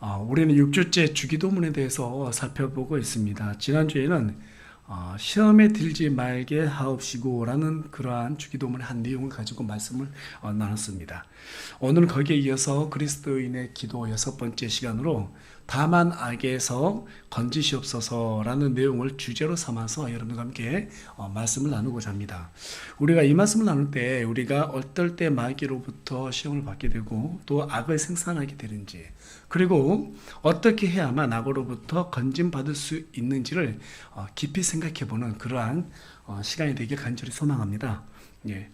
우리는 6주째 주기도문에 대해서 살펴보고 있습니다. 지난주에는 시험에 들지 말게 하옵시고라는 그러한 주기도문의 한 내용을 가지고 말씀을 나눴습니다. 오늘은 거기에 이어서 그리스도인의 기도 6번째 시간으로 다만 악에서 건지시옵소서라는 내용을 주제로 삼아서 여러분과 함께 말씀을 나누고자 합니다. 우리가 이 말씀을 나눌 때 우리가 어떨 때 마귀로부터 시험을 받게 되고 또 악을 생산하게 되는지, 그리고 어떻게 해야만 악으로부터 건짐받을 수 있는지를 깊이 생각해보는 그러한 시간이 되길 간절히 소망합니다. 예.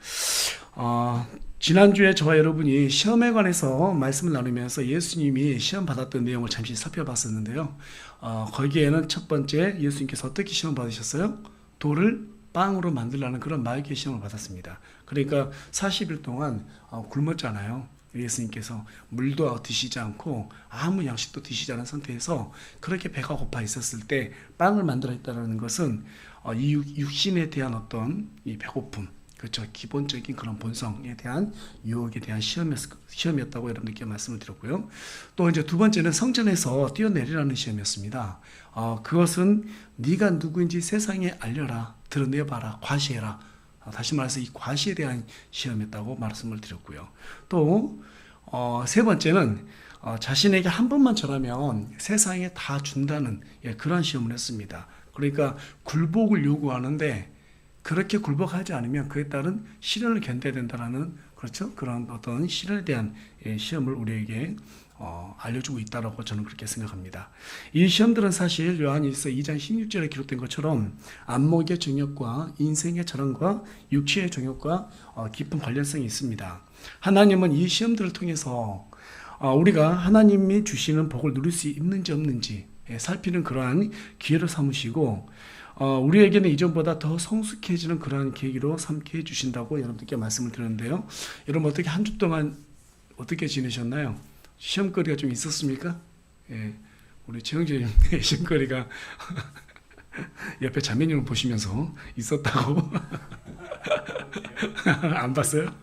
지난주에 저와 여러분이 시험에 관해서 말씀을 나누면서 예수님이 시험 받았던 내용을 잠시 살펴봤었는데요. 거기에는 첫 번째, 예수님께서 어떻게 시험 받으셨어요? 돌을 빵으로 만들라는 그런 마귀의 시험을 받았습니다. 그러니까 40일 동안 굶었잖아요. 예수님께서 물도 드시지 않고 아무 양식도 드시지 않은 상태에서 그렇게 배가 고파 있었을 때 빵을 만들어 했다는 것은 이 육신에 대한 어떤 이 배고픔, 그렇죠, 기본적인 그런 본성에 대한 유혹에 대한 시험이었다고 여러분들께 말씀을 드렸고요. 또 이제 두 번째는 성전에서 뛰어내리라는 시험이었습니다. 그것은 네가 누구인지 세상에 알려라, 드러내봐라, 과시해라. 다시 말해서 이 과시에 대한 시험이었다고 말씀을 드렸고요. 또 세 번째는 자신에게 한 번만 절하면 세상에 다 준다는 그런 시험을 했습니다. 그러니까 굴복을 요구하는데 그렇게 굴복하지 않으면 그에 따른 시련을 견뎌야 된다는, 그렇죠, 그런 어떤 시련에 대한 시험을 우리에게 알려주고 있다라고 저는 그렇게 생각합니다. 이 시험들은 사실 요한일서 2장 16절에 기록된 것처럼 안목의 정욕과 인생의 절망과 육체의 정욕과 깊은 관련성이 있습니다. 하나님은 이 시험들을 통해서 우리가 하나님이 주시는 복을 누릴 수 있는지 없는지 살피는 그러한 기회를 삼으시고 우리에게는 이전보다 더 성숙해지는 그러한 계기로 삼게 해주신다고 여러분들께 말씀을 드렸는데요. 여러분 어떻게 한 주 동안 어떻게 지내셨나요? 시험거리가 좀 있었습니까? 예, 우리 최영재 시험거리가 옆에 자매님을 보시면서 있었다고. 안 봤어요?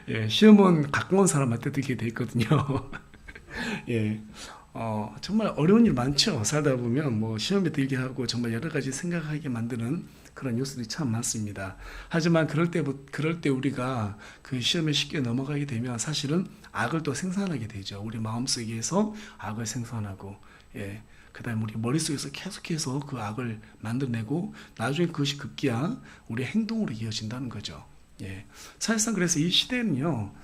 예, 시험은 가까운 사람한테 들게 돼 있거든요. 예, 정말 어려운 일 많죠. 살다 보면 뭐 시험에 들게 하고 정말 여러 가지 생각하게 만드는 그런 요소들이 참 많습니다. 하지만 그럴 때 우리가 그 시험에 쉽게 넘어가게 되면 사실은 악을 또 생산하게 되죠. 우리 마음속에서 악을 생산하고, 예, 그다음에 우리 머릿속에서 계속해서 그 악을 만들어내고 나중에 그것이 급기야 우리 행동으로 이어진다는 거죠. 예, 사실상 그래서 이 시대는요,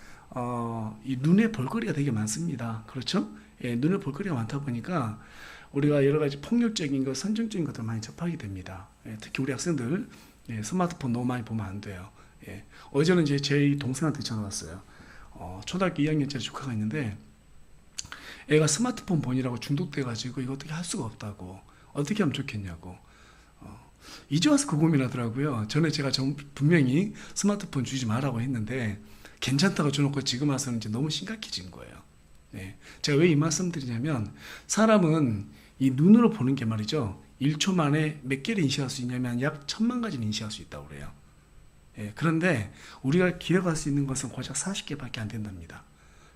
이 눈에 볼거리가 되게 많습니다. 그렇죠? 예, 눈에 볼거리가 많다 보니까 우리가 여러 가지 폭력적인 것, 선정적인 것들 많이 접하게 됩니다. 예, 특히 우리 학생들 스마트폰 너무 많이 보면 안 돼요. 예, 어제는 이제 제 동생한테 전화 왔어요. 초등학교 2학년짜리 조카가 있는데 애가 스마트폰 보느라고 중독돼가지고 이거 어떻게 할 수가 없다고, 어떻게 하면 좋겠냐고. 이제 와서 그 고민하더라고요. 전에 제가 분명히 스마트폰 주지 말라고 했는데 괜찮다고 줘놓고 지금 와서는 이제 너무 심각해진 거예요. 네. 제가 왜 이 말씀 드리냐면 사람은 이 눈으로 보는 게 말이죠, 1초 만에 몇 개를 인식할 수 있냐면 약 1000만 가지를 인식할 수 있다고 그래요. 예, 그런데 우리가 기억할 수 있는 것은 고작 40개밖에 안 된답니다.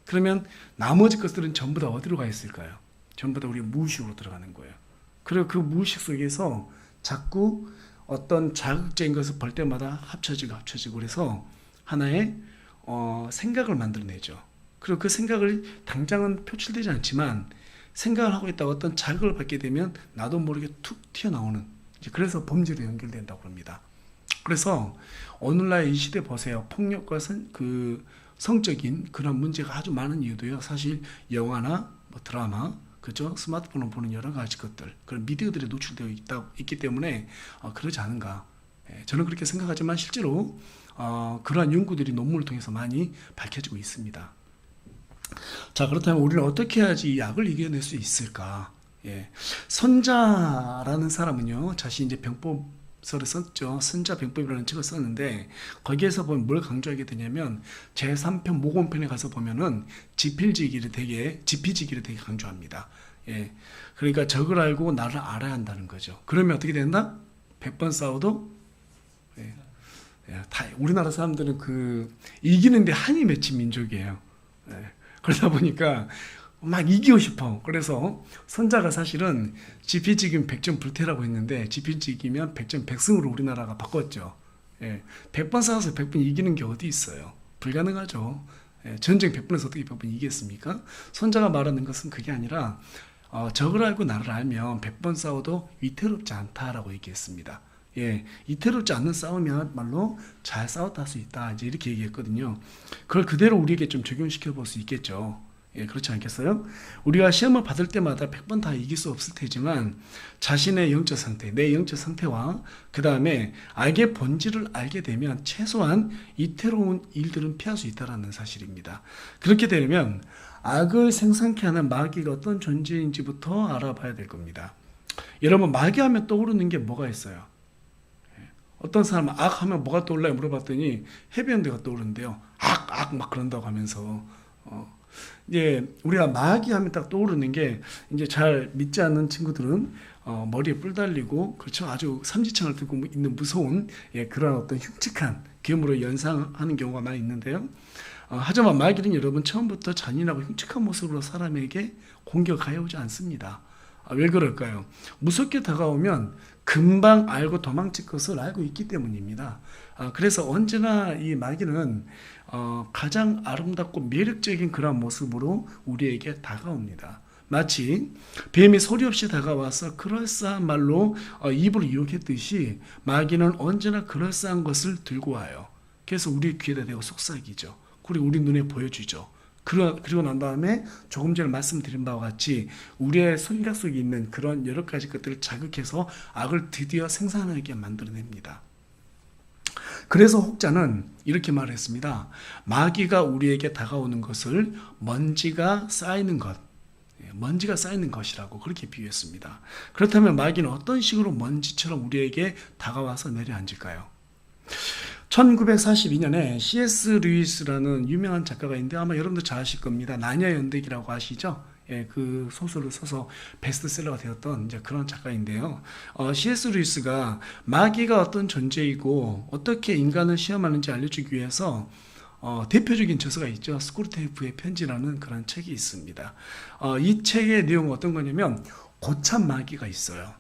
그러면 나머지 것들은 전부 다 어디로 가 있을까요? 전부 다 우리 무의식으로 들어가는 거예요. 그리고 그 무의식 속에서 자꾸 어떤 자극적인 것을 볼 때마다 합쳐지고 그래서 하나의 생각을 만들어내죠. 그리고 그 생각을 당장은 표출되지 않지만 생각을 하고 있다가 어떤 자극을 받게 되면 나도 모르게 툭 튀어나오는, 그래서 범죄로 연결된다고 합니다. 그래서 오늘날 이 시대 보세요. 폭력과 성적인 그런 문제가 아주 많은 이유도요, 사실 영화나 뭐 드라마, 그죠, 스마트폰을 보는 여러 가지 것들, 그런 미디어들에 노출되어 있기 때문에 그러지 않은가. 저는 그렇게 생각하지만 실제로 그러한 연구들이 논문을 통해서 많이 밝혀지고 있습니다. 자, 그렇다면 우리는 어떻게 해야지 이 악을 이겨낼 수 있을까? 예. 선자라는 사람은요, 자신이 이제 병법서를 썼죠. 선자병법이라는 책을 썼는데 거기에서 보면 뭘 강조하게 되냐면 제3편 모곤편에 가서 보면은 지피지기를 되게 강조합니다. 예. 그러니까 적을 알고 나를 알아야 한다는 거죠. 그러면 어떻게 된다? 100번 싸워도, 예, 우리나라 사람들은 이기는데 한이 맺힌 민족이에요. 예. 그러다 보니까 막 이기고 싶어. 그래서 선자가 사실은 지피지 이기면 100점 불태라고 했는데 지피지 이기면 100점 백승으로 우리나라가 바꿨죠. 예, 100번 싸워서 100번 이기는 게 어디 있어요? 불가능하죠. 예, 전쟁 100번에서 어떻게 100번 이기겠습니까? 선자가 말하는 것은 그게 아니라 적을 알고 나를 알면 100번 싸워도 위태롭지 않다라고 얘기했습니다. 예, 위태롭지 않는 싸움이야말로 잘 싸웠다 할 수 있다. 이제 이렇게 얘기했거든요. 그걸 그대로 우리에게 좀 적용시켜 볼 수 있겠죠. 예, 그렇지 않겠어요? 우리가 시험을 받을 때마다 100번 다 이길 수 없을 테지만 자신의 영적 상태, 내 영적 상태와 그 다음에 악의 본질을 알게 되면 최소한 이태로운 일들은 피할 수 있다는 사실입니다. 그렇게 되면 악을 생산케 하는 마귀가 어떤 존재인지부터 알아봐야 될 겁니다. 여러분, 마귀하면 떠오르는 게 뭐가 있어요? 어떤 사람은 악 하면 뭐가 떠올라요? 물어봤더니 해변대가 떠오르는데요. 악 막 그런다고 하면서 이제 우리가 마귀 하면 딱 떠오르는 게 이제 잘 믿지 않는 친구들은 머리에 뿔 달리고 그렇죠, 아주 삼지창을 들고 있는 무서운 그런 어떤 흉측한 괴물을 연상하는 경우가 많이 있는데요. 하지만 마귀는 여러분 처음부터 잔인하고 흉측한 모습으로 사람에게 공격하여 오지 않습니다. 왜 그럴까요? 무섭게 다가오면 금방 알고 도망칠 것을 알고 있기 때문입니다. 그래서 언제나 이 마귀는 가장 아름답고 매력적인 그런 모습으로 우리에게 다가옵니다. 마치 뱀이 소리 없이 다가와서 그럴싸한 말로 입을 유혹했듯이 마귀는 언제나 그럴싸한 것을 들고 와요. 그래서 우리 귀에다 대고 속삭이죠. 그리고 우리 눈에 보여주죠. 그리고 난 다음에 조금 전에 말씀드린 바와 같이 우리의 생각 속에 있는 그런 여러 가지 것들을 자극해서 악을 드디어 생산하게 만들어냅니다. 그래서 혹자는 이렇게 말했습니다. 마귀가 우리에게 다가오는 것을 먼지가 쌓이는 것이라고 그렇게 비유했습니다. 그렇다면 마귀는 어떤 식으로 먼지처럼 우리에게 다가와서 내려앉을까요? 1942년에 C.S. 루이스라는 유명한 작가가 있는데 아마 여러분들 잘 아실 겁니다. 나니아 연대기라고 아시죠? 예, 그 소설을 써서 베스트셀러가 되었던 이제 그런 작가인데요. C.S. 루이스가 마귀가 어떤 존재이고 어떻게 인간을 시험하는지 알려주기 위해서 대표적인 저서가 있죠. 스크루테이프의 편지라는 그런 책이 있습니다. 이 책의 내용은 어떤 거냐면 고참 마귀가 있어요.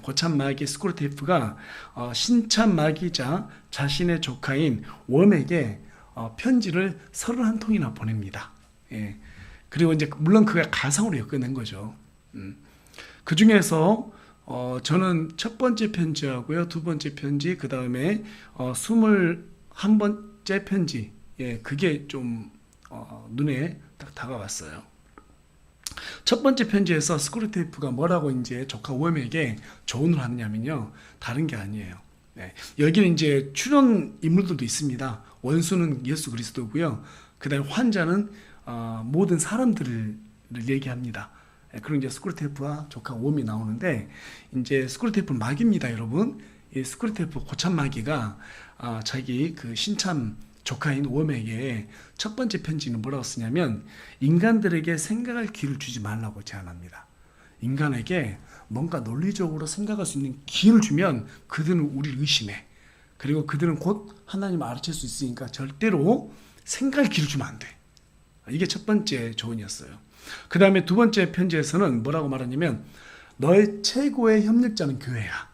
고참 마귀 스크루테이프가 신참 마귀자 자신의 조카인 웜에게 편지를 31통이나 보냅니다. 예. 그리고 이제 물론 그가 가상으로 엮어낸 거죠. 그 중에서 저는 첫 번째 편지하고요, 두 번째 편지, 그 다음에 21번째 편지, 예, 그게 좀 눈에 딱 다가왔어요. 첫 번째 편지에서 스크루테이프가 뭐라고 이제 조카 웜에게 조언을 하느냐면요, 다른 게 아니에요. 네. 여기는 이제 출연 인물들도 있습니다. 원수는 예수 그리스도고요. 그다음에 환자는 모든 사람들을 얘기합니다. 그리고 이제 스크루테이프와 조카 웜이 나오는데 이제 스크루테이프는 마귀입니다, 여러분. 이 스크루테이프 고참 마귀가 자기 그 신참 조카인 웜에게 첫 번째 편지는 뭐라고 쓰냐면 인간들에게 생각할 기회를 주지 말라고 제안합니다. 인간에게 뭔가 논리적으로 생각할 수 있는 기회를 주면 그들은 우리를 의심해. 그리고 그들은 곧 하나님을 알아챌 수 있으니까 절대로 생각할 기회를 주면 안 돼. 이게 첫 번째 조언이었어요. 그 다음에 두 번째 편지에서는 뭐라고 말하냐면 너의 최고의 협력자는 교회야.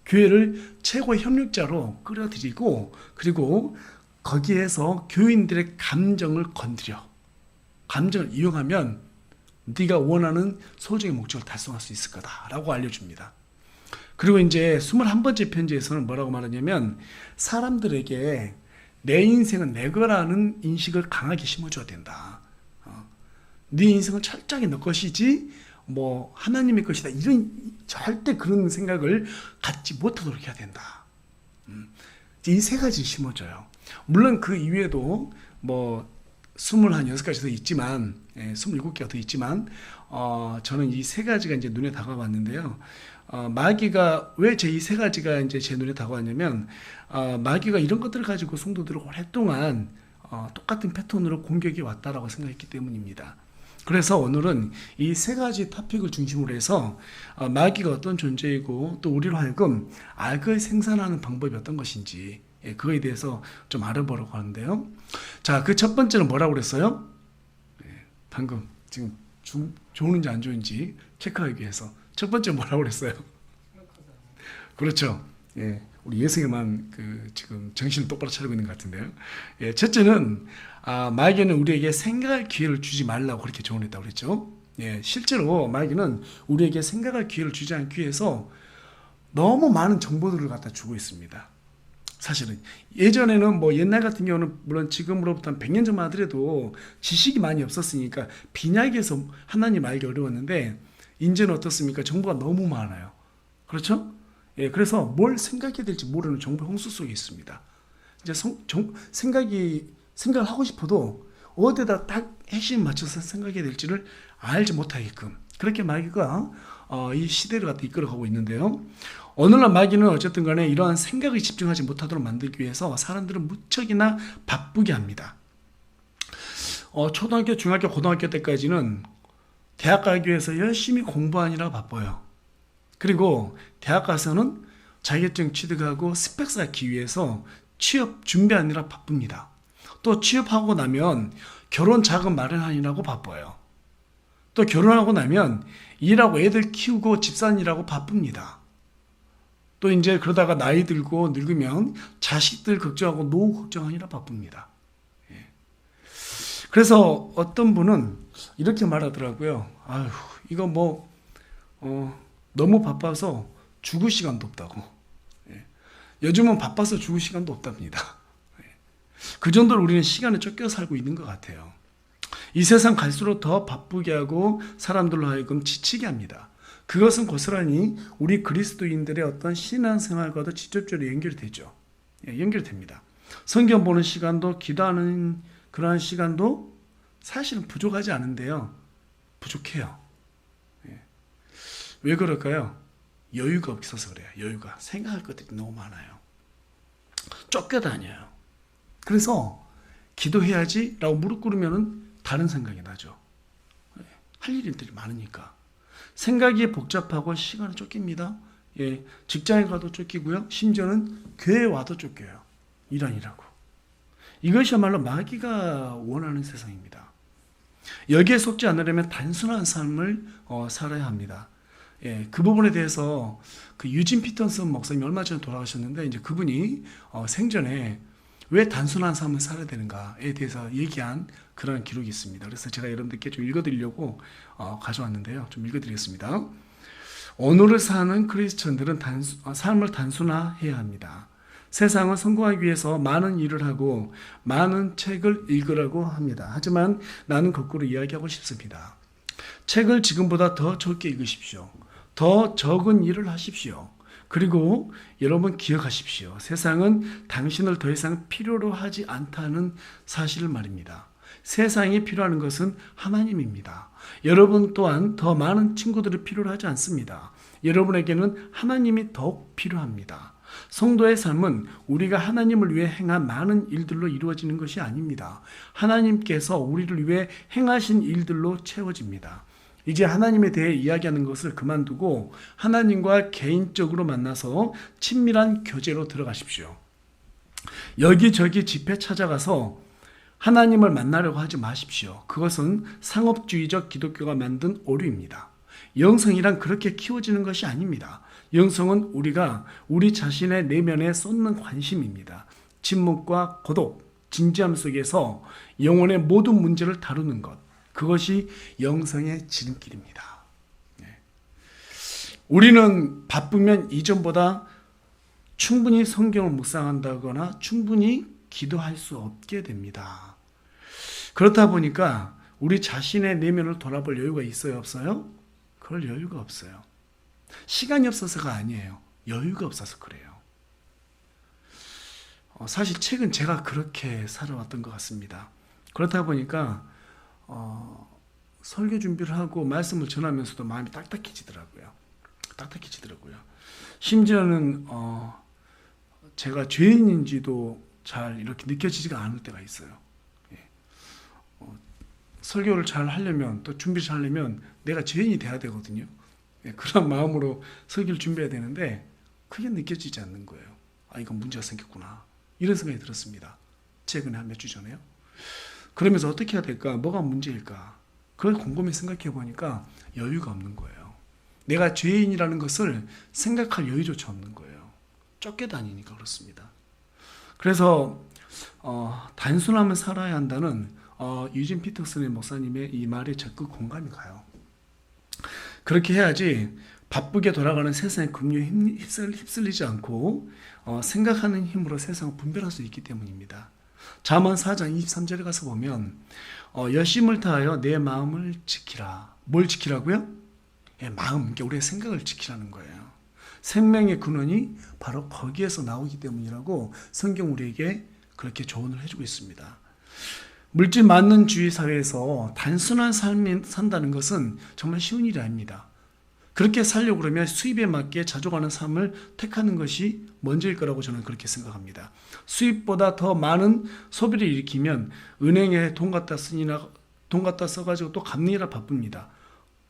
교회를 최고의 협력자로 끌어들이고 그리고 거기에서 교인들의 감정을 건드려. 감정을 이용하면 네가 원하는 소정의 목적을 달성할 수 있을 거다라고 알려줍니다. 그리고 이제 21번째 편지에서는 뭐라고 말하냐면 사람들에게 내 인생은 내 거라는 인식을 강하게 심어줘야 된다. 네 인생은 철저하게 너 것이지 뭐 하나님의 것이다. 이런 절대 그런 생각을 갖지 못하도록 해야 된다. 이 세 가지 심어줘요. 물론 그 이외에도 뭐 26가지 더 있지만 27개가 더 있지만 저는 이 세 가지가 이제 눈에 다가왔는데요. 마귀가 왜 제 이 세 가지가 이제 제 눈에 다가왔냐면 마귀가 이런 것들을 가지고 성도들을 오랫동안 똑같은 패턴으로 공격이 왔다라고 생각했기 때문입니다. 그래서 오늘은 이 세 가지 토픽을 중심으로 해서 마귀가 어떤 존재이고 또 우리로 하여금 악을 생산하는 방법이 어떤 것인지 그거에 대해서 좀 알아보려고 하는데요. 자, 그 첫 번째는 뭐라고 그랬어요? 방금 지금 좋은지 안 좋은지 체크하기 위해서 첫 번째 뭐라고 그랬어요? 그렇죠. 예, 우리 예승이만 지금 정신을 똑바로 차리고 있는 것 같은데요. 예, 첫째는 마귀는 우리에게 생각할 기회를 주지 말라고 그렇게 조언했다고 그랬죠. 예, 실제로 마귀는 우리에게 생각할 기회를 주지 않기 위해서 너무 많은 정보들을 갖다 주고 있습니다. 사실은 예전에는 뭐 옛날 같은 경우는 물론 지금으로부터 한 100년 전만 하더라도 지식이 많이 없었으니까 빈약에서 하나님 알기 어려웠는데 이제는 어떻습니까? 정보가 너무 많아요. 그렇죠? 예, 그래서 뭘 생각해야 될지 모르는 정보 홍수 속에 있습니다. 이제 생각을 하고 싶어도 어디다 딱 핵심 맞춰서 생각해야 될지를 알지 못하게끔 그렇게 마귀가 이 시대를 갖다 이끌어가고 있는데요. 오늘날 마귀는 어쨌든 간에 이러한 생각을 집중하지 못하도록 만들기 위해서 사람들을 무척이나 바쁘게 합니다. 초등학교, 중학교, 고등학교 때까지는 대학 가기 위해서 열심히 공부하느라 바빠요. 그리고 대학 가서는 자격증 취득하고 스펙 쌓기 위해서 취업 준비하느라 바쁩니다. 또 취업하고 나면 결혼 자금 마련하느라고 바빠요. 또 결혼하고 나면 일하고 애들 키우고 집사일하고 바쁩니다. 또 이제 그러다가 나이 들고 늙으면 자식들 걱정하고 노후 걱정하느라 바쁩니다. 그래서 어떤 분은 이렇게 말하더라고요. 아휴, 이거 너무 바빠서 죽을 시간도 없다고. 요즘은 바빠서 죽을 시간도 없답니다. 그 정도로 우리는 시간에 쫓겨 살고 있는 것 같아요. 이 세상 갈수록 더 바쁘게 하고 사람들로 하여금 지치게 합니다. 그것은 고스란히 우리 그리스도인들의 어떤 신앙생활과도 직접적으로 연결이 되죠. 연결됩니다. 성경 보는 시간도 기도하는 그러한 시간도 사실은 부족하지 않은데요. 부족해요. 왜 그럴까요? 여유가 없어서 그래요. 여유가. 생각할 것들이 너무 많아요. 쫓겨다녀요. 그래서 기도해야지 라고 무릎 꿇으면 다른 생각이 나죠. 할 일들이 많으니까. 생각이 복잡하고 시간이 쫓깁니다. 직장에 가도 쫓기고요. 심지어는 교회에 와도 쫓겨요. 일하느라고. 이것이야말로 마귀가 원하는 세상입니다. 여기에 속지 않으려면 단순한 삶을 살아야 합니다. 그 부분에 대해서 그 유진 피터슨 목사님이 얼마 전에 돌아가셨는데 이제 그분이 생전에 왜 단순한 삶을 살아야 되는가에 대해서 얘기한 그런 기록이 있습니다. 그래서 제가 여러분들께 좀 읽어드리려고 가져왔는데요. 좀 읽어드리겠습니다. 오늘을 사는 크리스천들은 삶을 단순화해야 합니다. 세상은 성공하기 위해서 많은 일을 하고 많은 책을 읽으라고 합니다. 하지만 나는 거꾸로 이야기하고 싶습니다. 책을 지금보다 더 적게 읽으십시오. 더 적은 일을 하십시오. 그리고 여러분 기억하십시오. 세상은 당신을 더 이상 필요로 하지 않다는 사실을 말입니다. 세상이 필요한 것은 하나님입니다. 여러분 또한 더 많은 친구들이 필요로 하지 않습니다. 여러분에게는 하나님이 더욱 필요합니다. 성도의 삶은 우리가 하나님을 위해 행한 많은 일들로 이루어지는 것이 아닙니다. 하나님께서 우리를 위해 행하신 일들로 채워집니다. 이제 하나님에 대해 이야기하는 것을 그만두고 하나님과 개인적으로 만나서 친밀한 교제로 들어가십시오. 여기저기 집회 찾아가서 하나님을 만나려고 하지 마십시오. 그것은 상업주의적 기독교가 만든 오류입니다. 영성이란 그렇게 키워지는 것이 아닙니다. 영성은 우리가 우리 자신의 내면에 쏟는 관심입니다. 침묵과 고독, 진지함 속에서 영혼의 모든 문제를 다루는 것. 그것이 영성의 지름길입니다. 우리는 바쁘면 이전보다 충분히 성경을 묵상한다거나 충분히 기도할 수 없게 됩니다. 그렇다 보니까 우리 자신의 내면을 돌아볼 여유가 있어요, 없어요? 그럴 여유가 없어요. 시간이 없어서가 아니에요. 여유가 없어서 그래요. 사실 책은 제가 그렇게 살아왔던 것 같습니다. 그렇다 보니까 설교 준비를 하고 말씀을 전하면서도 마음이 딱딱해지더라고요. 심지어는 제가 죄인인지도 잘 이렇게 느껴지지가 않을 때가 있어요. 설교를 잘 하려면 또 준비를 잘 하려면 내가 죄인이 돼야 되거든요. 그런 마음으로 설교를 준비해야 되는데 그게 느껴지지 않는 거예요. 이건 문제가 생겼구나. 이런 생각이 들었습니다. 최근에 한 몇 주 전에요. 그러면서 어떻게 해야 될까? 뭐가 문제일까? 그걸 곰곰이 생각해 보니까 여유가 없는 거예요. 내가 죄인이라는 것을 생각할 여유조차 없는 거예요. 쫓겨다니니까 그렇습니다. 그래서 단순함을 살아야 한다는 유진 피터슨의 목사님의 이 말에 적극 공감이 가요. 그렇게 해야지 바쁘게 돌아가는 세상의 급류에 휩쓸리지 않고 생각하는 힘으로 세상을 분별할 수 있기 때문입니다. 잠언 4장 23절에 가서 보면 열심을 다하여 내 마음을 지키라. 뭘 지키라고요? 마음, 그러니까 우리의 생각을 지키라는 거예요. 생명의 근원이 바로 거기에서 나오기 때문이라고 성경 우리에게 그렇게 조언을 해주고 있습니다. 물질 만능주의 사회에서 단순한 삶을 산다는 것은 정말 쉬운 일이 아닙니다. 그렇게 살려고 그러면 수입에 맞게 자족하는 삶을 택하는 것이 먼저일 거라고 저는 그렇게 생각합니다. 수입보다 더 많은 소비를 일으키면 은행에 돈 갖다 써가지고 또 갚느라 바쁩니다.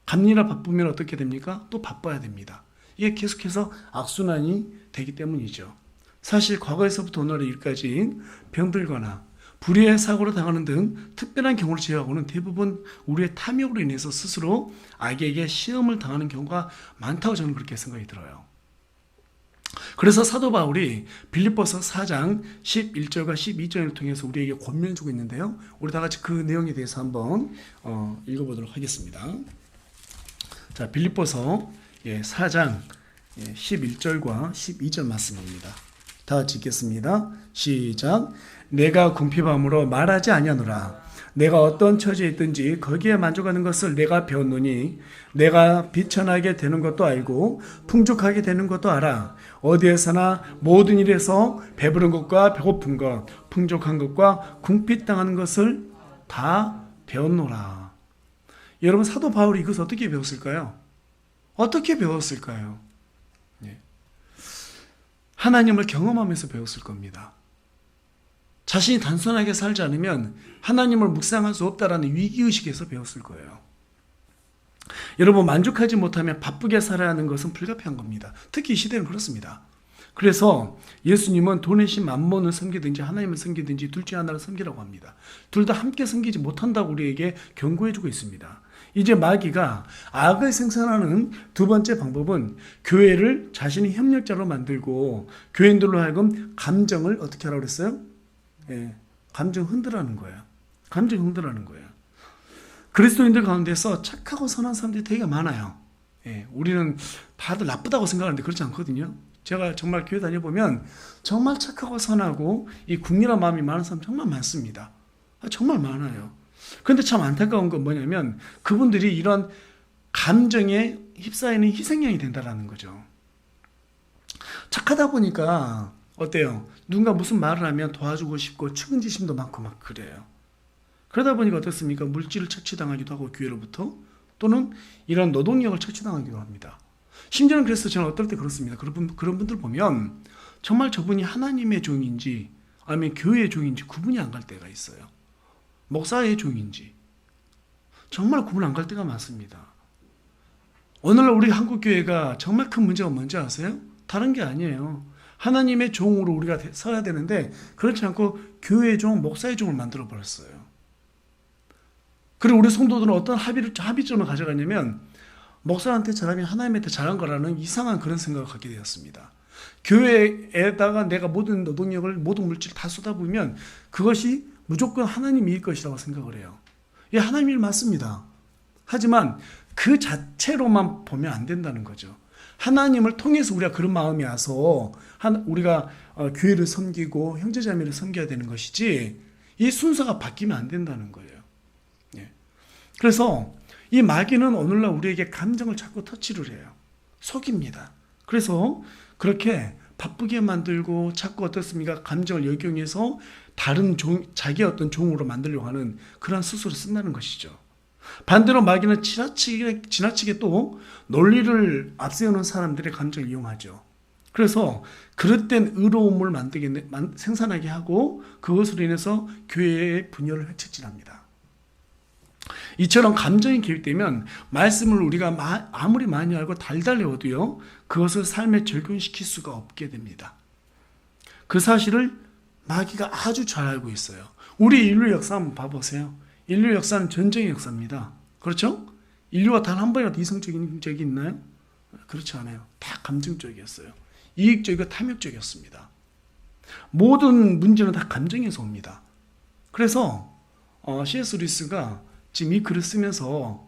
갚느라 바쁘면 어떻게 됩니까? 또 바빠야 됩니다. 이게 계속해서 악순환이 되기 때문이죠. 사실 과거에서부터 오늘의 일까지 병들거나 불의의 사고로 당하는 등 특별한 경우를 제외하고는 대부분 우리의 탐욕으로 인해서 스스로 악에게 시험을 당하는 경우가 많다고 저는 그렇게 생각이 들어요. 그래서 사도 바울이 빌립보서 4장 11절과 12절을 통해서 우리에게 권면을 주고 있는데요. 우리 다 같이 그 내용에 대해서 한번 읽어보도록 하겠습니다. 자, 빌립보서 4장 11절과 12절 말씀입니다. 다 같이 읽겠습니다. 시작. 내가 궁핍함으로 말하지 아니하노라. 내가 어떤 처지에 있든지 거기에 만족하는 것을 내가 배웠노니 내가 비천하게 되는 것도 알고 풍족하게 되는 것도 알아. 어디에서나 모든 일에서 배부른 것과 배고픈 것, 풍족한 것과 궁핍당하는 것을 다 배웠노라. 여러분, 사도 바울이 이것을 어떻게 배웠을까요? 어떻게 배웠을까요? 하나님을 경험하면서 배웠을 겁니다. 자신이 단순하게 살지 않으면 하나님을 묵상할 수 없다라는 위기의식에서 배웠을 거예요. 여러분, 만족하지 못하면 바쁘게 살아야 하는 것은 불가피한 겁니다. 특히 이 시대는 그렇습니다. 그래서 예수님은 돈의 신 맘몬을 섬기든지 하나님을 섬기든지 둘 중 하나를 섬기라고 합니다. 둘 다 함께 섬기지 못한다고 우리에게 경고해주고 있습니다. 이제 마귀가 악을 생산하는 두 번째 방법은 교회를 자신의 협력자로 만들고 교인들로 하여금 감정을 어떻게 하라고 그랬어요? 감정 흔들라는 거예요. 감정 흔들라는 거예요. 그리스도인들 가운데서 착하고 선한 사람들이 되게 많아요. 우리는 다들 나쁘다고 생각하는데 그렇지 않거든요. 제가 정말 교회 다녀보면 정말 착하고 선하고 이 국리한 마음이 많은 사람 정말 많습니다. 정말 많아요. 그런데 참 안타까운 건 뭐냐면 그분들이 이런 감정에 휩싸이는 희생양이 된다는 거죠. 착하다 보니까 어때요? 누군가 무슨 말을 하면 도와주고 싶고 측은지심도 많고 막 그래요. 그러다 보니까 어떻습니까? 물질을 착취당하기도 하고 교회로부터 또는 이런 노동력을 착취당하기도 합니다. 심지어는 그래서 저는 어떨 때 그렇습니다. 그런 분들 보면 정말 저분이 하나님의 종인지 아니면 교회의 종인지 구분이 안 갈 때가 있어요. 목사의 종인지 정말 구분 안 갈 때가 많습니다. 오늘날 우리 한국교회가 정말 큰 문제가 뭔지 아세요? 다른 게 아니에요. 하나님의 종으로 우리가 서야 되는데 그렇지 않고 교회의 종, 목사의 종을 만들어 버렸어요. 그리고 우리 성도들은 어떤 합의점을 가져가냐면 목사한테 잘하면 하나님한테 잘한 거라는 이상한 그런 생각을 갖게 되었습니다. 교회에다가 내가 모든 노동력을 모든 물질을 다 쏟아부으면 그것이 무조건 하나님 일 것이라고 생각을 해요. 예, 하나님 일 맞습니다. 하지만 그 자체로만 보면 안 된다는 거죠. 하나님을 통해서 우리가 그런 마음이 와서 우리가 교회를 섬기고 형제자매를 섬겨야 되는 것이지 이 순서가 바뀌면 안 된다는 거예요. 예. 그래서 이 마귀는 오늘날 우리에게 감정을 자꾸 터치를 해요. 속입니다. 그래서 그렇게 바쁘게 만들고 자꾸 어떻습니까? 감정을 역용해서 다른 자기의 어떤 종으로 만들려고 하는 그런 수술을 쓴다는 것이죠. 반대로 마귀는 지나치게 또 논리를 앞세우는 사람들의 감정을 이용하죠. 그래서 그릇된 의로움을 생산하게 하고 그것으로 인해서 교회의 분열을 획책질합니다. 이처럼 감정이 개입되면 말씀을 우리가 아무리 많이 알고 달달 외워도요 그것을 삶에 적용시킬 수가 없게 됩니다. 그 사실을 마귀가 아주 잘 알고 있어요. 우리 인류 역사 한번 봐보세요. 인류 역사는 전쟁의 역사입니다. 그렇죠? 인류가 단 한 번이라도 이성적인 적이 있나요? 그렇지 않아요. 다 감정적이었어요. 이익적이고 탐욕적이었습니다. 모든 문제는 다 감정에서 옵니다. 그래서 C.S. 루이스가 지금 이 글을 쓰면서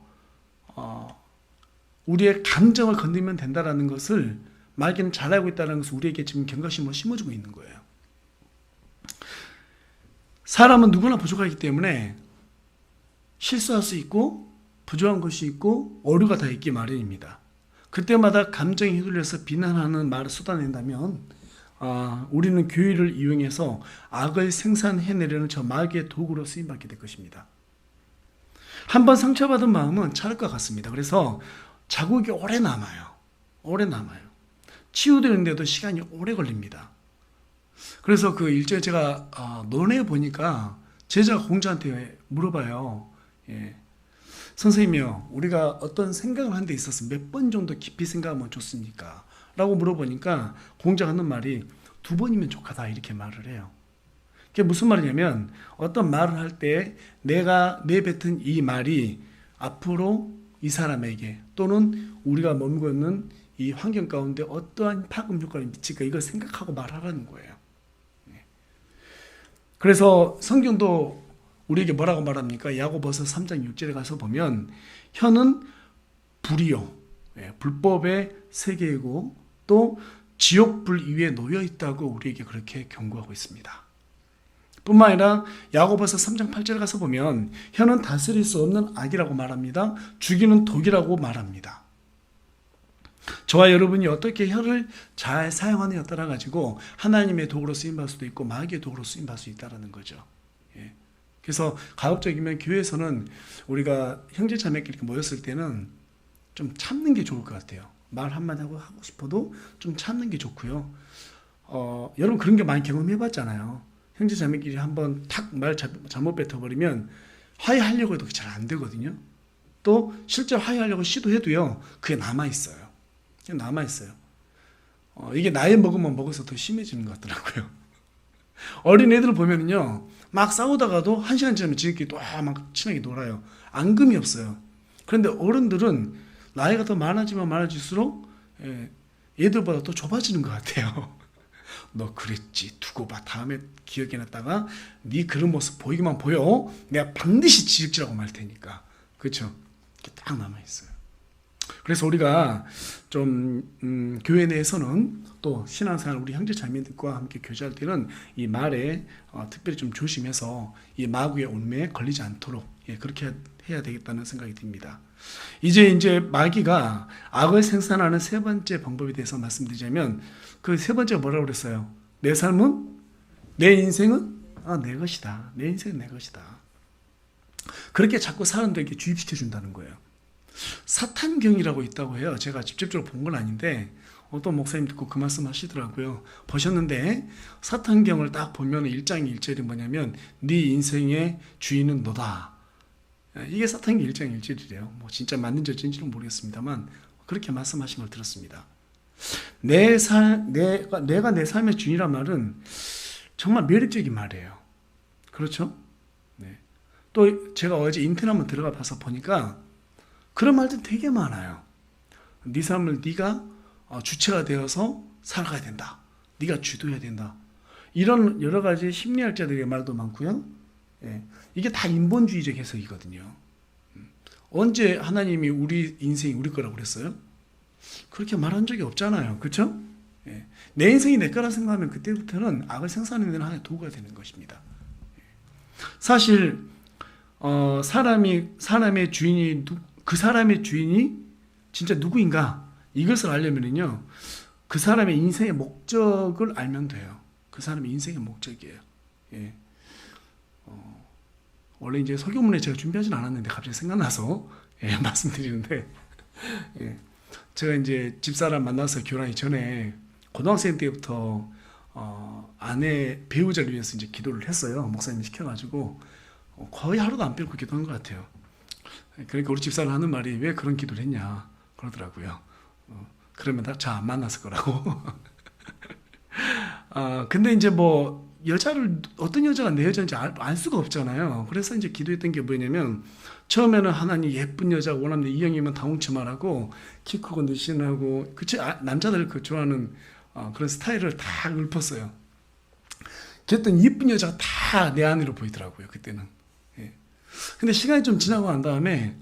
우리의 감정을 건드리면 된다라는 것을 말기는 잘 알고 있다는 것을 우리에게 지금 경각심을 심어주고 있는 거예요. 사람은 누구나 부족하기 때문에 실수할 수 있고 부족한 것이 있고 오류가 다 있기 마련입니다. 그때마다 감정에 휘둘려서 비난하는 말을 쏟아낸다면 우리는 교회를 이용해서 악을 생산해내려는 저 마귀의 도구로 쓰임받게 될 것입니다. 한번 상처받은 마음은 차를 것 같습니다. 그래서 자국이 오래 남아요. 오래 남아요. 치유되는데도 시간이 오래 걸립니다. 그래서 그 일주일에 제가 논해 보니까 제자가 공자한테 물어봐요. 예. 선생님이요, 우리가 어떤 생각을 하는 데 있어서 몇 번 정도 깊이 생각하면 좋습니까? 라고 물어보니까 공자가 하는 말이 2번이면 족하다 이렇게 말을 해요. 그게 무슨 말이냐면 어떤 말을 할 때 내가 내뱉은 이 말이 앞으로 이 사람에게 또는 우리가 머물고 있는 이 환경 가운데 어떠한 파급 효과를 미칠까 이걸 생각하고 말하라는 거예요. 그래서 성경도 우리에게 뭐라고 말합니까? 야고보서 3장 6절에 가서 보면 혀는 불이요, 불법의 세계이고 또 지옥불 위에 놓여 있다고 우리에게 그렇게 경고하고 있습니다. 뿐만 아니라 야고보서 3장 8절에 가서 보면 혀는 다스릴 수 없는 악이라고 말합니다. 죽이는 독이라고 말합니다. 저와 여러분이 어떻게 혀를 잘 사용하느냐에 따라 가지고 하나님의 도구로 쓰임받을 수도 있고 마귀의 도구로 쓰임받을 수 있다는 거죠. 그래서 가급적이면 교회에서는 우리가 형제자매끼리 모였을 때는 좀 참는 게 좋을 것 같아요. 말 한마디 하고 싶어도 좀 참는 게 좋고요. 여러분 그런 게 많이 경험해봤잖아요. 형제자매끼리 한번 탁 말 잘못 뱉어버리면 화해하려고 해도 잘 안 되거든요. 또 실제 화해하려고 시도해도요, 그게 남아있어요. 남아있어요. 이게 나이 먹으면 먹어서 더 심해지는 것 같더라고요. 어린 애들 보면은요, 막 싸우다가도 1시간 지나면 지들끼리 또 막 친하게 놀아요. 앙금이 없어요. 그런데 어른들은 나이가 더 많아지면 많아질수록 얘들보다 또 좁아지는 것 같아요. 너 그랬지, 두고 봐, 다음에 기억해 놨다가 네 그런 모습 보이기만 보여, 내가 반드시 지적질하고 말 테니까. 그렇죠? 이렇게 딱 남아있어요. 그래서 우리가 좀 교회 내에서는 또 신앙생활 우리 형제 자매들과 함께 교제할 때는 이 말에 특별히 좀 조심해서 이 마귀의 온매에 걸리지 않도록 그렇게 해야 되겠다는 생각이 듭니다. 이제 마귀가 악을 생산하는 세 번째 방법에 대해서 말씀드리자면 그 세 번째가 뭐라고 그랬어요? 내 삶은, 내 인생은 내 것이다. 내 인생은 내 것이다. 그렇게 자꾸 사람들에게 주입시켜 준다는 거예요. 사탄경이라고 있다고 해요. 제가 직접적으로 본 건 아닌데 어떤 목사님 듣고 그 말씀 하시더라고요. 보셨는데 사탄경을 딱 보면 1장 1절이 뭐냐면 네 인생의 주인은 너다. 이게 사탄경 1장 1절이래요. 뭐 진짜 맞는지 어쩐지는 모르겠습니다만 그렇게 말씀하신 걸 들었습니다. 내가 내 삶의 주인이란 말은 정말 매력적인 말이에요. 그렇죠? 네. 또 제가 어제 인터넷 한번 들어가 봐서 보니까 그런 말들 되게 많아요. 네 삶을 네가 주체가 되어서 살아가야 된다. 네가 주도해야 된다. 이런 여러 가지 심리학자들의 말도 많고요. 이게 다 인본주의적 해석이거든요. 언제 하나님이 우리 인생이 우리 거라고 그랬어요? 그렇게 말한 적이 없잖아요. 그렇죠? 내 인생이 내 거라 생각하면 그때부터는 악을 생산하는 하나의 도구가 되는 것입니다. 사실 사람의 주인이 그 사람의 주인이 진짜 누구인가 이것을 알려면요, 그 사람의 인생의 목적을 알면 돼요. 그 사람의 인생의 목적이에요. 원래 이제 설교문에 제가 준비하진 않았는데 갑자기 생각나서 말씀드리는데, 제가 이제 집사람 만나서 결혼하기 전에 고등학생 때부터 아내 배우자를 위해서 이제 기도를 했어요. 목사님 시켜가지고 거의 하루도 안 빼고 기도한 것 같아요. 그러니까 우리 집사람 하는 말이 왜 그런 기도를 했냐 그러더라고요. 그러면 다 잘 안 만났을 거라고. 근데 이제 뭐 여자를 어떤 여자가 내 여자인지 알 수가 없잖아요. 그래서 이제 기도했던 게 뭐냐면 처음에는 하나님 예쁜 여자 원하는데 이왕이면 다홍치마라고 키 크고 늘씬하고 그치 남자들 그 좋아하는 그런 스타일을 다 읊었어요. 그랬더니 이쁜 여자가 다 내 안으로 보이더라고요. 그때는. 예. 근데 시간이 좀 지나고 난 다음에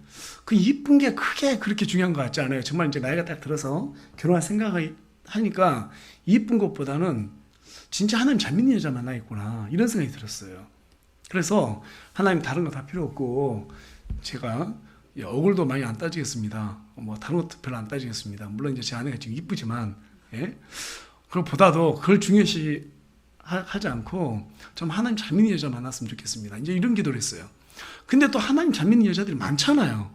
그 이쁜 게 크게 그렇게 중요한 것 같지 않아요. 정말 이제 나이가 딱 들어서 결혼할 생각을 하니까 이쁜 것보다는 진짜 하나님 잘 믿는 여자 만나겠구나 이런 생각이 들었어요. 그래서 하나님 다른 거 다 필요 없고 제가 얼굴도 많이 안 따지겠습니다. 뭐 다른 것도 별로 안 따지겠습니다. 물론 이제 제 아내가 지금 이쁘지만 그것보다도 그걸 중요시 하지 않고 좀 하나님 잘 믿는 여자 만났으면 좋겠습니다. 이제 이런 기도를 했어요. 근데 또 하나님 잘 믿는 여자들이 많잖아요.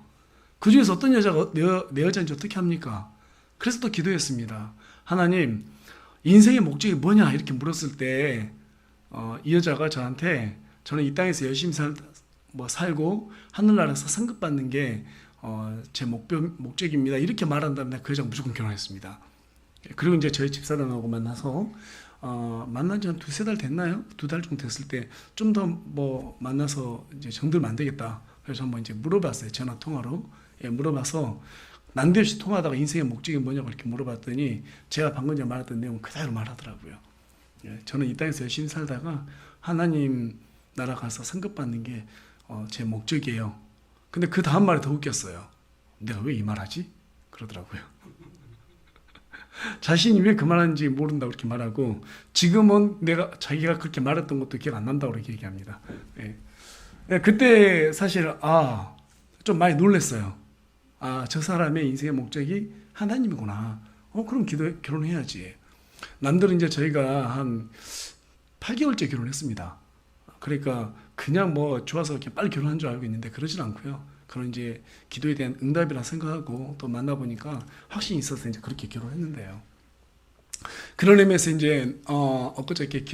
그 중에서 어떤 여자가 내 여자인지 어떻게 합니까? 그래서 또 기도했습니다. 하나님, 인생의 목적이 뭐냐 이렇게 물었을 때 이 여자가 저한테 저는 이 땅에서 열심히 살고 하늘나라에서 상급 받는 게 제 목적입니다. 이렇게 말한다면 그 여자가 무조건 결혼했습니다. 그리고 이제 저희 집사람하고 만나서 만난 지 한 두세 달 됐나요? 2달 정도 됐을 때 좀 더 뭐 만나서 이제 정들면 안 되겠다. 그래서 한번 이제 물어봤어요. 전화 통화로. 물어봐서 난데없이 통화하다가 인생의 목적이 뭐냐고 이렇게 물어봤더니 제가 방금 전에 말했던 내용 그대로 말하더라고요. 저는 이 땅에서 열심히 살다가 하나님 나라 가서 상급 받는 게 제 목적이에요. 근데 그 다음 말이 더 웃겼어요. 내가 왜 이 말하지? 그러더라고요. 자신이 왜 그 말하는지 모른다고 그렇게 말하고 지금은 자기가 그렇게 말했던 것도 기억 안 난다고 그렇게 얘기합니다. 그때 사실 좀 많이 놀랐어요. 저 사람의 인생의 목적이 하나님이구나. 그럼 결혼해야지. 남들은 이제 저희가 한 8개월째 결혼했습니다. 그러니까 그냥 뭐 좋아서 이렇게 빨리 결혼한 줄 알고 있는데 그러진 않고요. 그런 이제 기도에 대한 응답이라 생각하고 또 만나보니까 확신이 있어서 이제 그렇게 결혼했는데요. 그런 의미에서 이제 엊그저께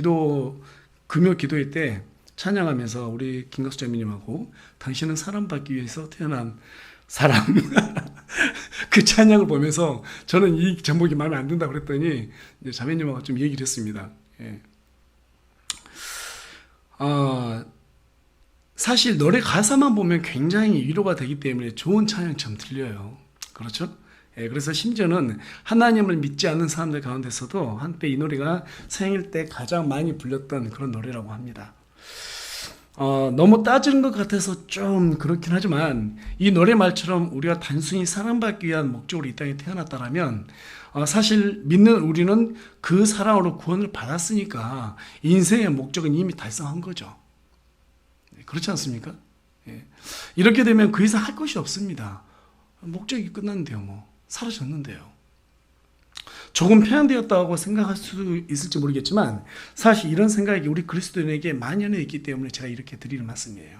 금요 기도회 때 찬양하면서 우리 김각수 자매님하고 당신은 사랑받기 위해서 태어난 사람 그 찬양을 보면서 저는 이 제목이 마음에 안 든다고 그랬더니 이제 자매님하고 좀 얘기를 했습니다. 사실 노래 가사만 보면 굉장히 위로가 되기 때문에 좋은 찬양처럼 들려요. 그렇죠? 그래서 심지어는 하나님을 믿지 않는 사람들 가운데서도 한때 이 노래가 생일 때 가장 많이 불렸던 그런 노래라고 합니다. 너무 따지는 것 같아서 좀 그렇긴 하지만 이 노래 말처럼 우리가 단순히 사랑받기 위한 목적으로 이 땅에 태어났다면 사실 믿는 우리는 그 사랑으로 구원을 받았으니까 인생의 목적은 이미 달성한 거죠. 그렇지 않습니까? 이렇게 되면 그 이상 할 것이 없습니다. 목적이 끝났는데요. 뭐 사라졌는데요. 조금 편향되었다고 생각할 수 있을지 모르겠지만 사실 이런 생각이 우리 그리스도인에게 만연해 있기 때문에 제가 이렇게 드리는 말씀이에요.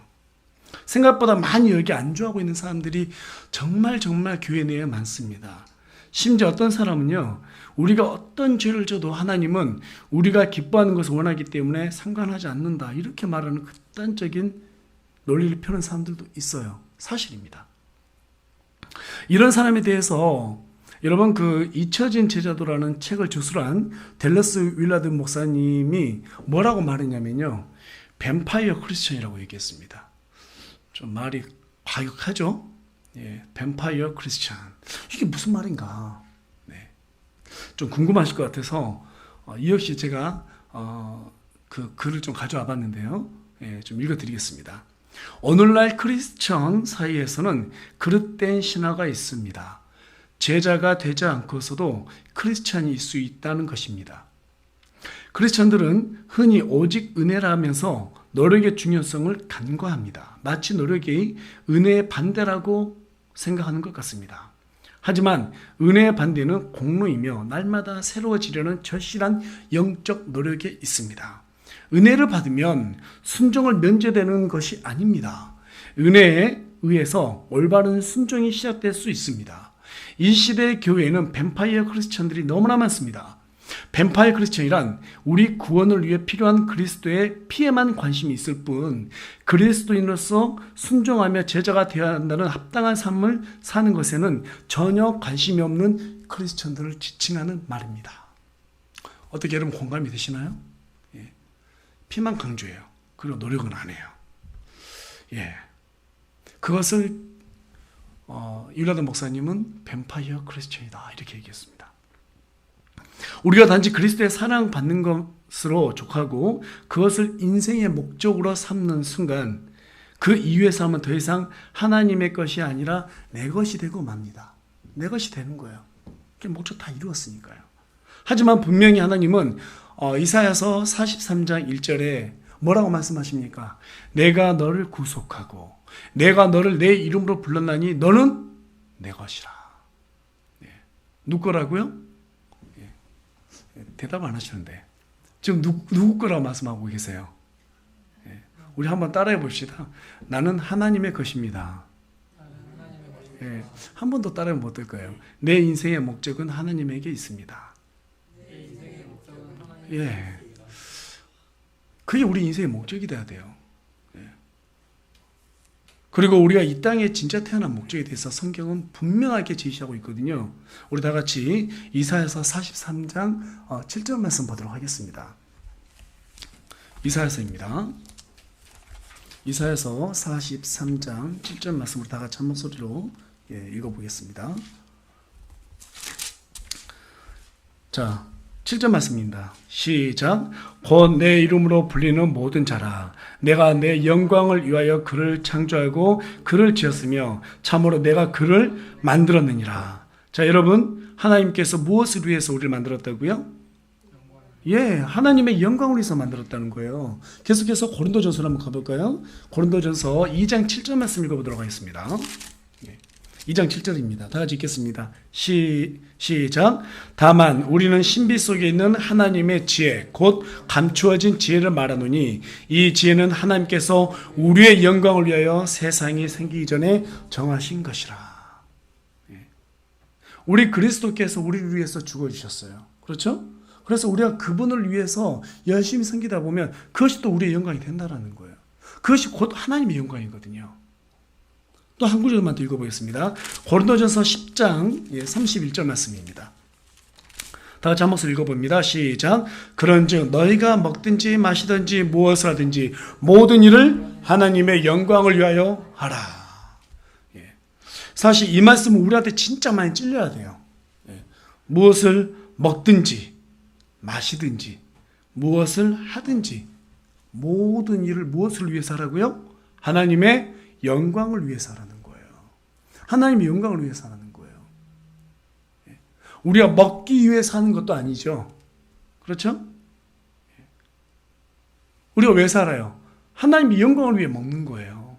생각보다 많이 여기 안주하고 있는 사람들이 정말 교회 내에 많습니다. 심지어 어떤 사람은요, 우리가 어떤 죄를 져도 하나님은 우리가 기뻐하는 것을 원하기 때문에 상관하지 않는다 이렇게 말하는 극단적인 논리를 펴는 사람들도 있어요. 사실입니다. 이런 사람에 대해서 여러분 그 잊혀진 제자도라는 책을 주술한 댈러스 윌라드 목사님이 뭐라고 말했냐면요, 뱀파이어 크리스천이라고 얘기했습니다. 좀 말이 과격하죠? 뱀파이어 크리스천, 이게 무슨 말인가? 좀 궁금하실 것 같아서 이 역시 제가 그 글을 좀 가져와 봤는데요. 좀 읽어드리겠습니다. 오늘날 크리스천 사이에서는 그릇된 신화가 있습니다. 제자가 되지 않고서도 크리스천이 수 있다는 것입니다. 크리스천들은 흔히 오직 은혜라 하면서 노력의 중요성을 간과합니다. 마치 노력이 은혜의 반대라고 생각하는 것 같습니다. 하지만 은혜의 반대는 공로이며 날마다 새로워지려는 절실한 영적 노력에 있습니다. 은혜를 받으면 순종을 면제되는 것이 아닙니다. 은혜에 의해서 올바른 순종이 시작될 수 있습니다. 이 시대의 교회에는 뱀파이어 크리스천들이 너무나 많습니다. 뱀파이어 크리스천이란 우리 구원을 위해 필요한 그리스도의 피에만 관심이 있을 뿐 그리스도인으로서 순종하며 제자가 되어야 한다는 합당한 삶을 사는 것에는 전혀 관심이 없는 크리스천들을 지칭하는 말입니다. 어떻게 여러분 공감이 되시나요? 피만 강조해요. 그리고 노력은 안 해요. 예. 그것을 율라돈 목사님은 뱀파이어 크리스천이다 이렇게 얘기했습니다. 우리가 단지 그리스도의 사랑받는 것으로 족하고 그것을 인생의 목적으로 삼는 순간 그 이후의 삶은 더 이상 하나님의 것이 아니라 내 것이 되고 맙니다. 내 것이 되는 거예요. 목적 다 이루었으니까요. 하지만 분명히 하나님은 이사야서 43장 1절에 뭐라고 말씀하십니까? 내가 너를 구속하고 내가 너를 내 이름으로 불렀나니 너는 내 것이라. 누구 거라고요? 대답 안 하시는데 지금 누구 거라고 말씀하고 계세요? 우리 한번 따라해 봅시다. 나는 하나님의 것입니다. 한 번 더 따라하면 어떨까요? 내 인생의 목적은 하나님에게 있습니다. 예, 그게 우리 인생의 목적이 돼야 돼요. 그리고 우리가 이 땅에 진짜 태어난 목적에 대해서 성경은 분명하게 제시하고 있거든요. 우리 다 같이 이사야서 43장 7절 말씀 보도록 하겠습니다. 이사야서입니다. 이사야서 43장 7절 말씀을 다 같이 한 목소리로 읽어보겠습니다. 자, 7절 말씀입니다. 시작. 곧 내 이름으로 불리는 모든 자라. 내가 내 영광을 위하여 그를 창조하고 그를 지었으며 참으로 내가 그를 만들었느니라. 자, 여러분, 하나님께서 무엇을 위해서 우리를 만들었다고요? 하나님의 영광을 위해서 만들었다는 거예요. 계속해서 고린도전서로 한번 가볼까요? 고린도전서 2장 7절 말씀 읽어보도록 하겠습니다. 2장 7절입니다. 다 같이 읽겠습니다. 시작. 다만 우리는 신비 속에 있는 하나님의 지혜 곧 감추어진 지혜를 말하노니 이 지혜는 하나님께서 우리의 영광을 위하여 세상이 생기기 전에 정하신 것이라. 우리 그리스도께서 우리를 위해서 죽어주셨어요. 그렇죠? 그래서 우리가 그분을 위해서 열심히 섬기다 보면 그것이 또 우리의 영광이 된다는 거예요. 그것이 곧 하나님의 영광이거든요. 또 한 구절만 더 읽어보겠습니다. 고린도전서 10장 31절 말씀입니다. 다 같이 한 목소리 읽어봅니다. 시작. 그런즉 너희가 먹든지 마시든지 무엇을 하든지 모든 일을 하나님의 영광을 위하여 하라. 사실 이 말씀은 우리한테 진짜 많이 찔려야 돼요. 무엇을 먹든지 마시든지 무엇을 하든지 모든 일을 무엇을 위해서 하라고요? 하나님의 영광을 위해서 하라는 거예요. 하나님의 영광을 위해서 하라는 거예요. 우리가 먹기 위해서 하는 것도 아니죠. 그렇죠? 우리가 왜 살아요? 하나님의 영광을 위해 먹는 거예요.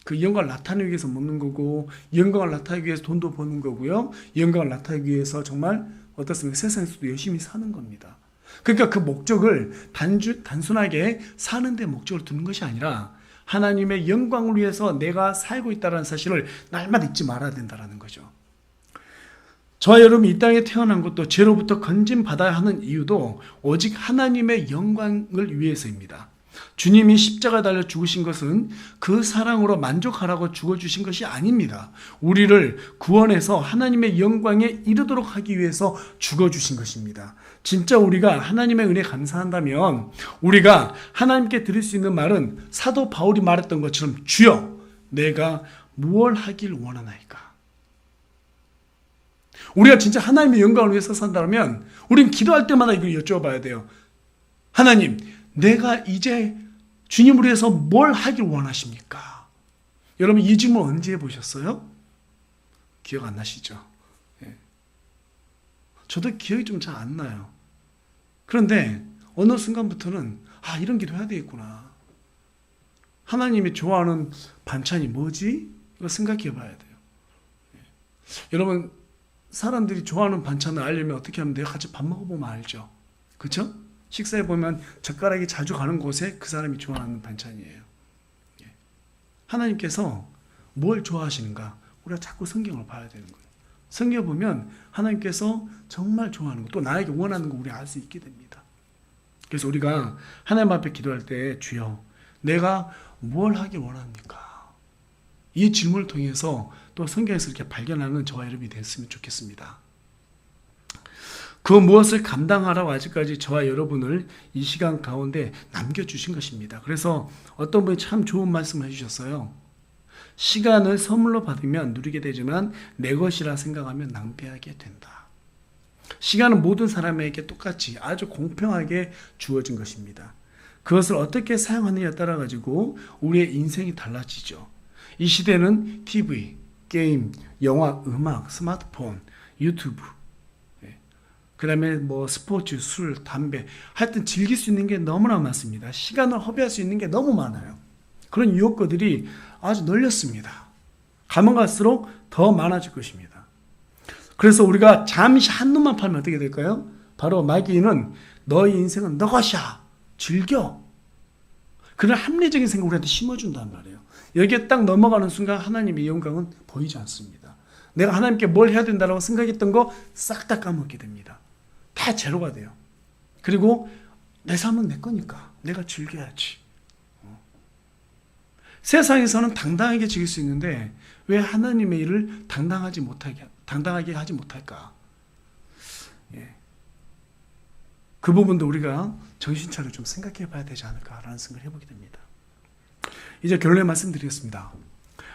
그 영광을 나타내기 위해서 먹는 거고 영광을 나타내기 위해서 돈도 버는 거고요. 영광을 나타내기 위해서 정말 어떻습니까? 세상에서도 열심히 사는 겁니다. 그러니까 그 목적을 단순하게 사는 데 목적을 두는 것이 아니라 하나님의 영광을 위해서 내가 살고 있다는 사실을 날마다 잊지 말아야 된다는 거죠. 저와 여러분이 이 땅에 태어난 것도 죄로부터 건진받아야 하는 이유도 오직 하나님의 영광을 위해서입니다. 주님이 십자가 달려 죽으신 것은 그 사랑으로 만족하라고 죽어주신 것이 아닙니다. 우리를 구원해서 하나님의 영광에 이르도록 하기 위해서 죽어주신 것입니다. 진짜 우리가 하나님의 은혜에 감사한다면 우리가 하나님께 드릴 수 있는 말은 사도 바울이 말했던 것처럼 주여 내가 무엇을 하길 원하나이까. 우리가 진짜 하나님의 영광을 위해서 산다면 우리는 기도할 때마다 이걸 여쭤봐야 돼요. 하나님, 내가 이제 주님을 위해서 뭘 하길 원하십니까? 여러분 이 질문 언제 해보셨어요? 기억 안 나시죠? 저도 기억이 좀 잘 안 나요. 그런데 어느 순간부터는 이런 기도 해야 되겠구나. 하나님이 좋아하는 반찬이 뭐지? 이거 생각해 봐야 돼요. 여러분 사람들이 좋아하는 반찬을 알려면 어떻게 하면 돼요? 같이 밥 먹어보면 알죠. 그렇죠? 식사해 보면 젓가락이 자주 가는 곳에 그 사람이 좋아하는 반찬이에요. 하나님께서 뭘 좋아하시는가? 우리가 자꾸 성경을 봐야 되는 거예요. 성경 보면 하나님께서 정말 좋아하는 거, 또 나에게 원하는 거 우리 알 수 있게 됩니다. 그래서 우리가 하나님 앞에 기도할 때 주여 내가 뭘 하길 원합니까? 이 질문을 통해서 또 성경에서 이렇게 발견하는 저와 여러분이 됐으면 좋겠습니다. 그 무엇을 감당하라고 아직까지 저와 여러분을 이 시간 가운데 남겨주신 것입니다. 그래서 어떤 분이 참 좋은 말씀을 해주셨어요. 시간을 선물로 받으면 누리게 되지만 내 것이라 생각하면 낭비하게 된다. 시간은 모든 사람에게 똑같이 아주 공평하게 주어진 것입니다. 그것을 어떻게 사용하느냐에 따라 가지고 우리의 인생이 달라지죠. 이 시대는 TV, 게임, 영화, 음악, 스마트폰, 유튜브, 그 다음에 뭐 스포츠, 술, 담배, 하여튼 즐길 수 있는 게 너무나 많습니다. 시간을 허비할 수 있는 게 너무 많아요. 그런 유혹거들이 아주 널렸습니다. 가면 갈수록 더 많아질 것입니다. 그래서 우리가 잠시 한눈만 팔면 어떻게 될까요? 바로 마귀는 너의 인생은 너 것이야. 즐겨. 그런 합리적인 생각을 우리한테 심어준단 말이에요. 여기에 딱 넘어가는 순간 하나님의 영광은 보이지 않습니다. 내가 하나님께 뭘 해야 된다고 생각했던 거 싹 다 까먹게 됩니다. 다 제로가 돼요. 그리고 내 삶은 내 거니까 내가 즐겨야지. 세상에서는 당당하게 즐길 수 있는데 왜 하나님의 일을 당당하게 하지 못할까? 그 부분도 우리가 정신 차려 좀 생각해 봐야 되지 않을까라는 생각을 해보게 됩니다. 이제 결론에 말씀드리겠습니다.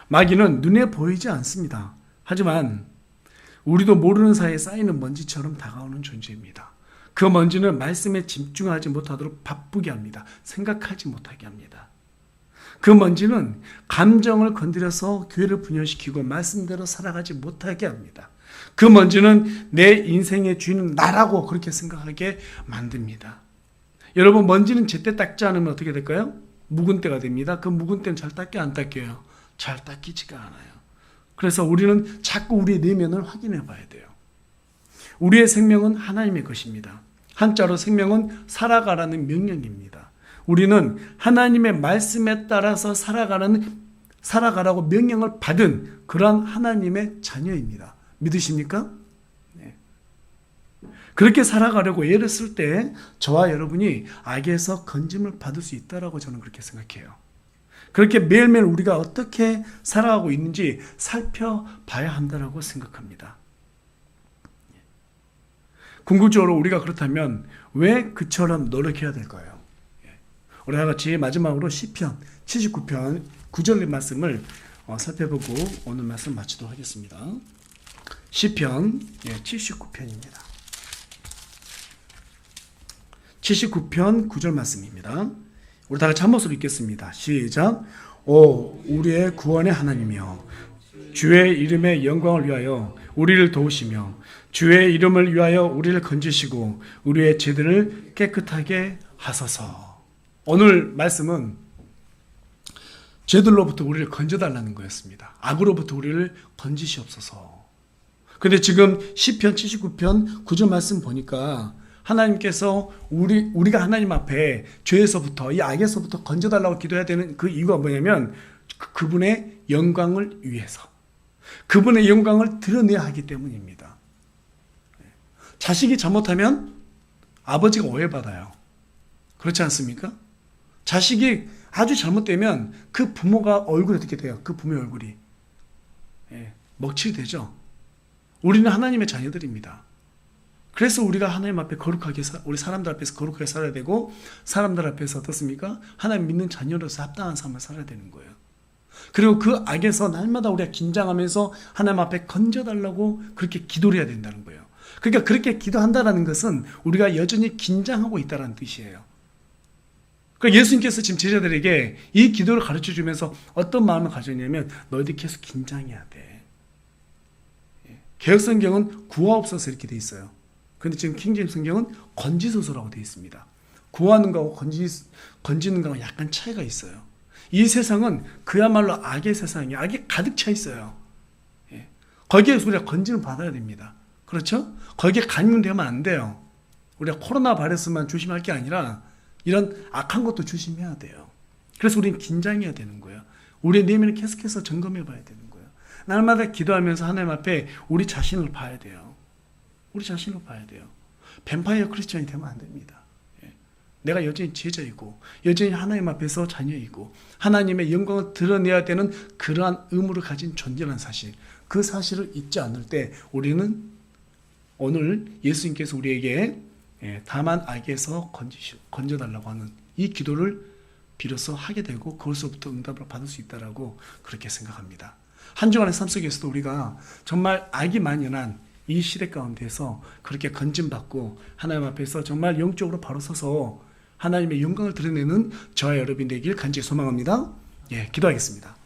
마귀는 눈에 보이지 않습니다. 하지만 우리도 모르는 사이에 쌓이는 먼지처럼 다가오는 존재입니다. 그 먼지는 말씀에 집중하지 못하도록 바쁘게 합니다. 생각하지 못하게 합니다. 그 먼지는 감정을 건드려서 교회를 분열시키고 말씀대로 살아가지 못하게 합니다. 그 먼지는 내 인생의 주인은 나라고 그렇게 생각하게 만듭니다. 여러분, 먼지는 제때 닦지 않으면 어떻게 될까요? 묵은 때가 됩니다. 그 묵은 때는 잘 닦여 안 닦여요? 잘 닦이지가 않아요. 그래서 우리는 자꾸 우리의 내면을 확인해 봐야 돼요. 우리의 생명은 하나님의 것입니다. 한자로 생명은 살아가라는 명령입니다. 우리는 하나님의 말씀에 따라서 살아가라고 명령을 받은 그러한 하나님의 자녀입니다. 믿으십니까? 네. 그렇게 살아가려고 애를 쓸 때 저와 여러분이 악에서 건짐을 받을 수 있다라고 저는 그렇게 생각해요. 그렇게 매일매일 우리가 어떻게 살아가고 있는지 살펴봐야 한다고 생각합니다. 궁극적으로 우리가 그렇다면 왜 그처럼 노력해야 될까요? 우리 다 같이 마지막으로 시편 79편 9절의 말씀을 살펴보고 오늘 말씀 마치도록 하겠습니다. 시편 79편입니다. 79편 9절 말씀입니다. 우리 다 같이 한 목소리로 읽겠습니다. 시작. 오 우리의 구원의 하나님이여, 주의 이름의 영광을 위하여 우리를 도우시며 주의 이름을 위하여 우리를 건지시고 우리의 죄들을 깨끗하게 하소서. 오늘 말씀은 죄들로부터 우리를 건져달라는 거였습니다. 악으로부터 우리를 건지시옵소서. 근데 지금 시편 79편 9절 말씀 보니까 하나님께서 우리가 하나님 앞에 죄에서부터, 이 악에서부터 건져달라고 기도해야 되는 그 이유가 뭐냐면 그분의 영광을 위해서, 그분의 영광을 드러내야 하기 때문입니다. 자식이 잘못하면 아버지가 오해받아요. 그렇지 않습니까? 자식이 아주 잘못되면 그 부모가 얼굴이 어떻게 돼요? 그 부모의 얼굴이 먹칠되죠. 우리는 하나님의 자녀들입니다. 그래서 우리가 하나님 앞에 거룩하게, 우리 사람들 앞에서 거룩하게 살아야 되고, 사람들 앞에서 어떻습니까? 하나님 믿는 자녀로서 합당한 삶을 살아야 되는 거예요. 그리고 그 악에서 날마다 우리가 긴장하면서 하나님 앞에 건져달라고 그렇게 기도를 해야 된다는 거예요. 그러니까 그렇게 기도한다는 것은 우리가 여전히 긴장하고 있다는 뜻이에요. 그러니까 예수님께서 지금 제자들에게 이 기도를 가르쳐 주면서 어떤 마음을 가졌냐면 너희들이 계속 긴장해야 돼. 개역성경은 구하옵소서 이렇게 돼 있어요. 그런데 지금 킹제임스 성경은 건지소서라고 되어 있습니다. 구하는 거하고 건지는 거하고 약간 차이가 있어요. 이 세상은 그야말로 악의 세상이에요. 악이 가득 차 있어요. 거기에 우리가 건지는 받아야 됩니다. 그렇죠? 거기에 감염되면 안 돼요. 우리가 코로나 바이러스만 조심할 게 아니라 이런 악한 것도 조심해야 돼요. 그래서 우리는 긴장해야 되는 거예요. 우리의 내면을 계속해서 점검해 봐야 되는 거예요. 날마다 기도하면서 하나님 앞에 우리 자신을 봐야 돼요. 우리 자신을 봐야 돼요. 뱀파이어 크리스천이 되면 안 됩니다. 내가 여전히 제자이고 여전히 하나님 앞에서 자녀이고 하나님의 영광을 드러내야 되는 그러한 의무를 가진 존재라는 사실, 그 사실을 잊지 않을 때 우리는 오늘 예수님께서 우리에게 다만 악에서 건져달라고 하는 이 기도를 비로소 하게 되고 그것으로부터 응답을 받을 수 있다라고 그렇게 생각합니다. 한 주간의 삶 속에서도 우리가 정말 악이 만연한 이 시대 가운데서 그렇게 건짐받고 하나님 앞에서 정말 영적으로 바로 서서 하나님의 영광을 드러내는 저와 여러분이 되길 간절히 소망합니다. 예, 기도하겠습니다.